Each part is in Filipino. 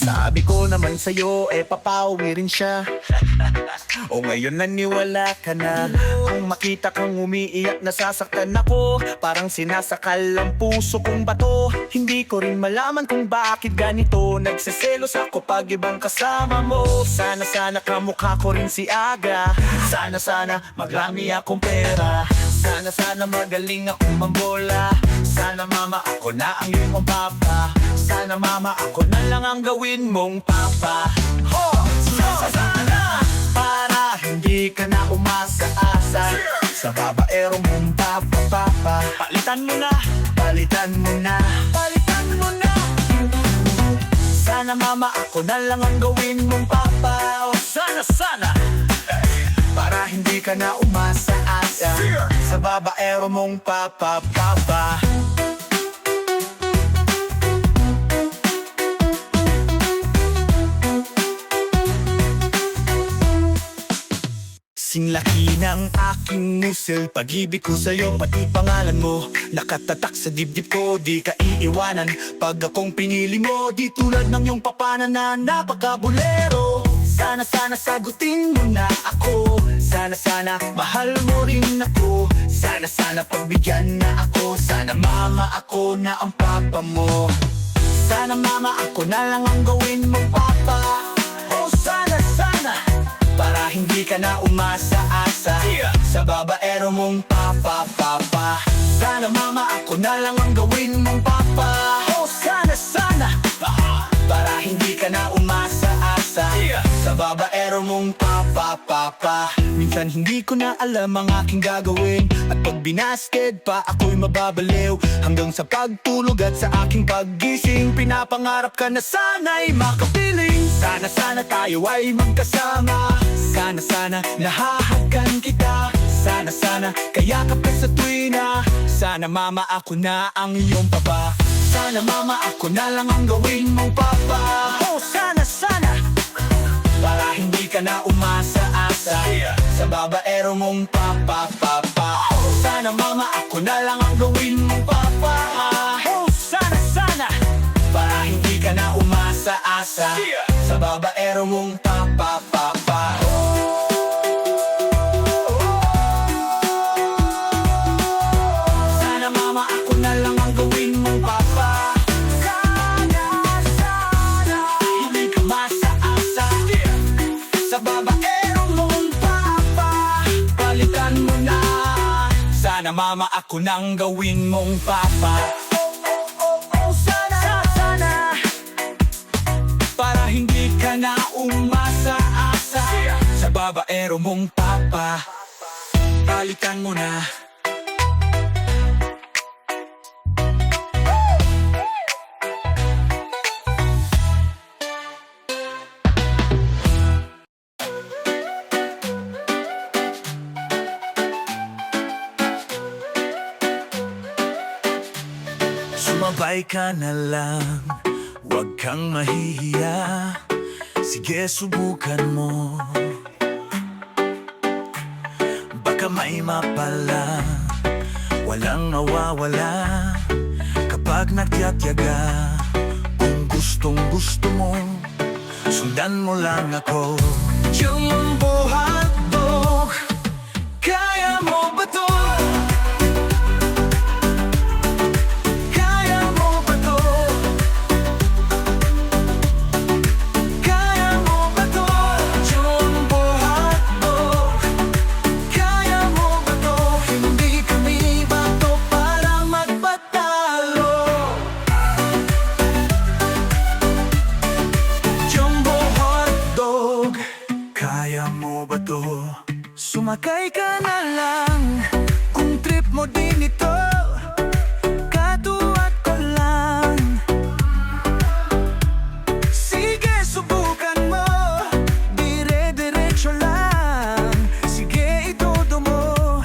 Sabi ko naman sa'yo, papawi rin siya. O ngayon naniwala ka na. Kung makita kang umiiyak, nasasaktan ako. Parang sinasakal ang puso kong bato. Hindi ko rin malaman kung bakit ganito. Nagseselos ako pag ibang kasama mo. Sana kamukha ko rin si Aga. Sana magrami akong pera. Sana magaling akong mambola. Sana mama ako na ang iyong papa. Sana mama ako na lang ang gawin mong papa. Sana para hindi ka na umasa-asa sa babaero mong papa. Palitan mo na. Sana mama ako na lang ang gawin mong papa. Sana para hindi ka na umasa-asa sa babaero mong papa. Sinlaki ng aking musel, pag-ibig ko sa'yo, pati pangalan mo nakatatak sa dibdib ko, di ka iiwanan. Pag akong pinili mo, di tulad ng iyong papana na napakabulero. Sana sagutin mo na ako. Sana mahal mo rin ako. Sana pagbigyan na ako. Sana mama ako na ang papa mo. Sana mama ako na lang ang gawin mong papa. Oh sana para hindi ka na umasa-asa sa babaero mong papa. Sana mama ako na lang ang gawin mong papa. Oh sana para hindi ka na umasa-asa sa babaero mong papa. Minsan hindi ko na alam ang aking gagawin, at pag binasked pa ako'y mababaliw. Hanggang sa pagtulog at sa aking paggising, pinapangarap ka na sana'y makapiling. Sana tayo ay magkasama. Sana nahahagan kita. Sana kayakap ka sa tuwina. Sana mama ako na ang iyong papa. Sana mama ako na lang ang gawin mong papa. Oh sana para hindi ka na umasa-asa sa babaero mong papa. Sana mama ako na lang ang gawin mong papa. Oh sana para hindi ka na umasa-asa sa babaero mong papa. Sana mama ako na lang ang gawin mong papa. Sana hindi ka masa-asa sa babaero mong papa. Palitan mo na. Sana mama ako nang gawin mong papa. Sana para hindi ka na umasa-asa sa babaero mong papa. Palitan mo na. Sumabay ka na lang, huwag kang mahihiya. Sige, subukan mo. Baka may mapala, walang nawawala kapag nagtiyatyaga. Kung gustong gusto mo, sundan mo lang ako. Jumbo hotdog, kaya mo ba to? Sumakay ka na lang kung trip mo din ito. Katuwat ko lang. Sige, subukan mo. Dire-diretso lang. Sige, itudo mo.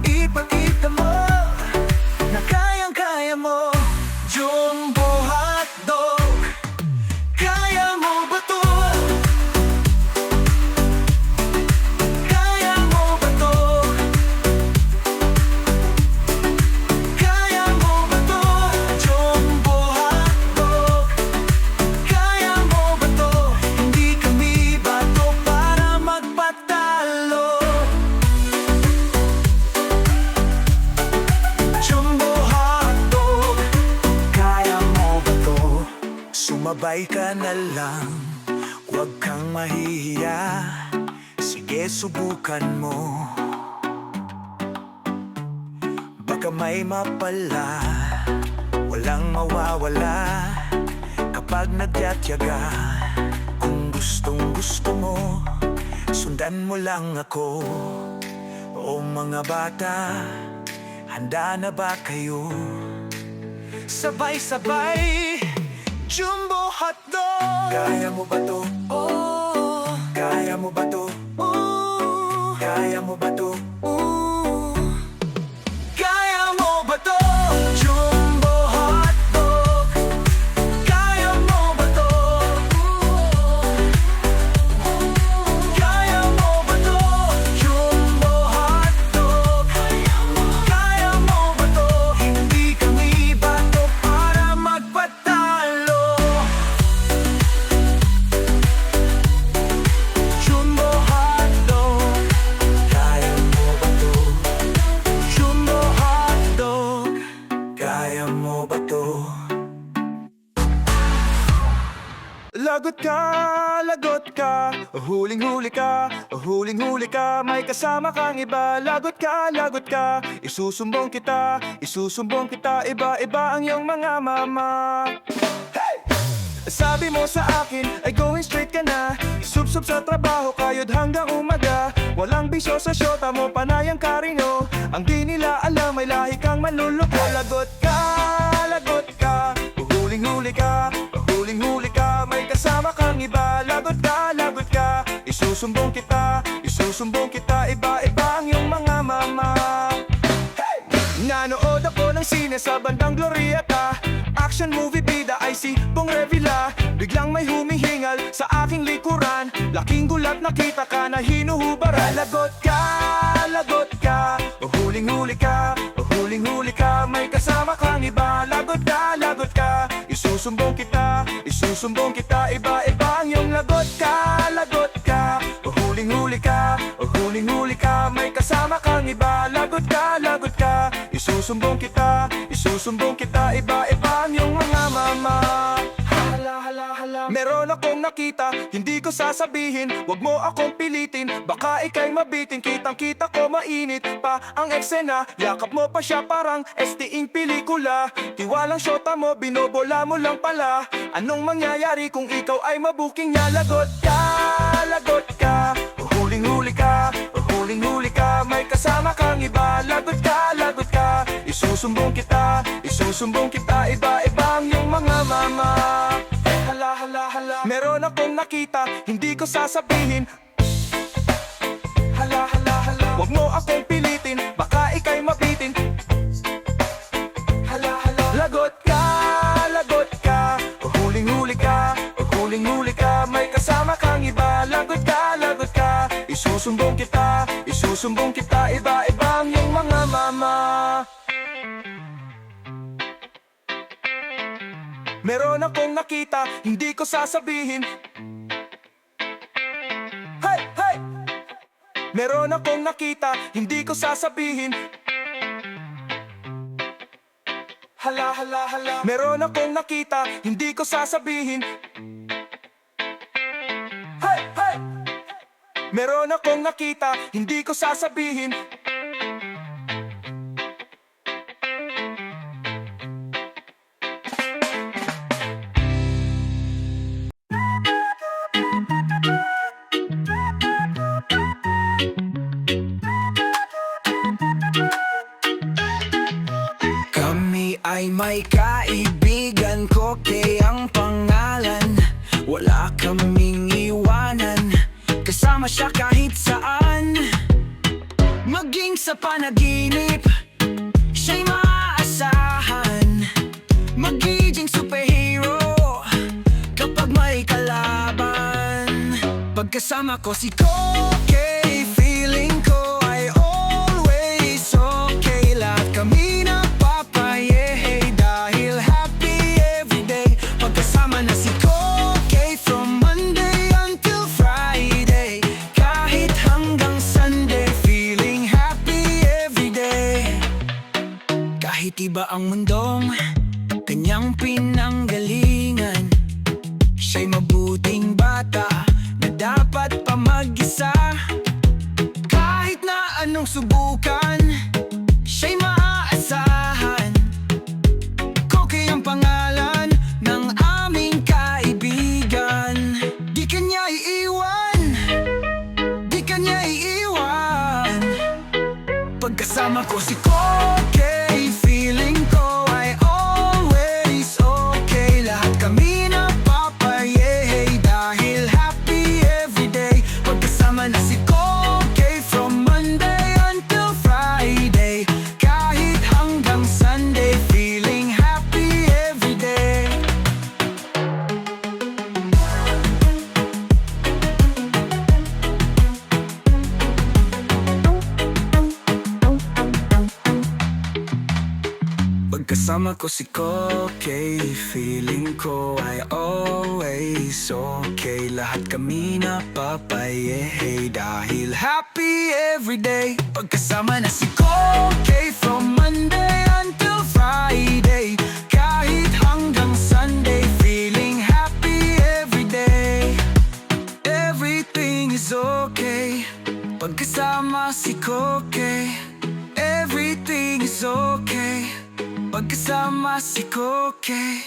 Ipakita mo na kayang-kaya mo. Jumbo hotdog, kaya mo ba to? Sumabay ka na lang, huwag kang mahihiya. Sige, subukan mo, baka may mapala. Walang mawawala kapag nagtyaga. Kung gustong gusto mo, sundan mo lang ako. O mga bata, handa na ba kayo? Sabay-sabay, Jumbo Hotdog. Kaya mo ba to? Oh. Kaya mo ba to? Oh. Kaya mo ba to? Oh. Kaya mo ba to? Jumbo Hotdog. Kaya mo ba to? Kaya mo ba to? Jumbo Hotdog. Kaya mo ba to? Hindi kami bato para magpatalo. Jumbo Hotdog. Kaya mo ba to? Jumbo Hotdog. Kaya mo ba to? Lagot ka, huling-huli ka, huling-huli ka. May kasama kang iba, lagot ka, isusumbong kita, iba-iba ang iyong mga mama. Hey! Sabi mo sa akin ay going straight ka na, isubsob sa trabaho kayod hanggang umaga. Walang bisyo sa syota mo, panay ang karino. Ang di nila alam ay lahi kang manluloko. Lagot ka, huling-huli ka, huling-huli ka. May kasama kang iba, lagot ka, isusumbong kita, iba-iba ang iyong mga mama. Hey! Nanood ako ng sine sa bandang Glorieta, action movie bida ay si Bong Revilla. Biglang may humihingal sa aking likuran, laking gulat nakita ka na hinuhubaran. Lagot ka, huling-huli ka, huling-huli ka. May kasama kang iba, lagot ka, isusumbong kita, iba-iba ang iyong lagot ka, huling-huli ka, huling-huli ka. May kasama kang iba, lagot ka, isusumbong kita, iba-iba ang iyong mga mama. Meron akong nakita, hindi ko sasabihin, wag mo akong pilitin, baka ika'y mabitin. Kitang-kita ko mainit pa ang eksena, yakap mo pa siya parang STing pelikula. Tiwalang syota mo, binobola mo lang pala. Anong mangyayari kung ikaw ay mabuking niya? Lagot ka, huling-huli ka, huling-huli ka. May kasama kang iba, lagot ka, isusumbong kita, iba-iba ang iyong mga mama. Meron akong nakita, hindi ko sasabihin, wag mo akong pilitin, baka ika'y mabitin. Lagot ka, huling-huli ka, huling-huli ka. May kasama kang iba, lagot ka, isusumbong kita, iba-iba ang iyong mga mama. Meron akong nakita, hindi ko sasabihin, hey, hey! Meron akong nakita, hindi ko sasabihin, hala. Meron akong nakita, hindi ko sasabihin, hey, hey! Meron akong nakita, hindi ko sasabihin. Ay may kaibigan ko, kay ang pangalan, wala kaming iwanan. Kasama siya kahit saan, maging sa panaginip, siya'y maaasahan. Magiging superhero kapag may kalaban. Pagkasama ko si Koke, feeling ko ay always okay. Lahat kami napapaye, dahil happy everyday. Pagkasama na si Koke, from Monday until Friday, kahit hanggang Sunday, feeling happy everyday. Kahit iba ang mundong kanyang pinanggalingan, ko si Koke, feeling ko ay always okay. Lahat kami napapayehay dahil happy everyday. Pagkasama na si Koke from Monday until Friday, kahit hanggang Sunday, feeling happy everyday. Pagkasama ko si Koke, feeling ko ay always okay. Lahat kami napapayehay dahil happy everyday. Pagkasama na si Koke from Monday until Friday, kahit hanggang Sunday, feeling happy everyday. Everything is okay. Pagkasama si Koke, everything is okay. Pagkasama si Koke.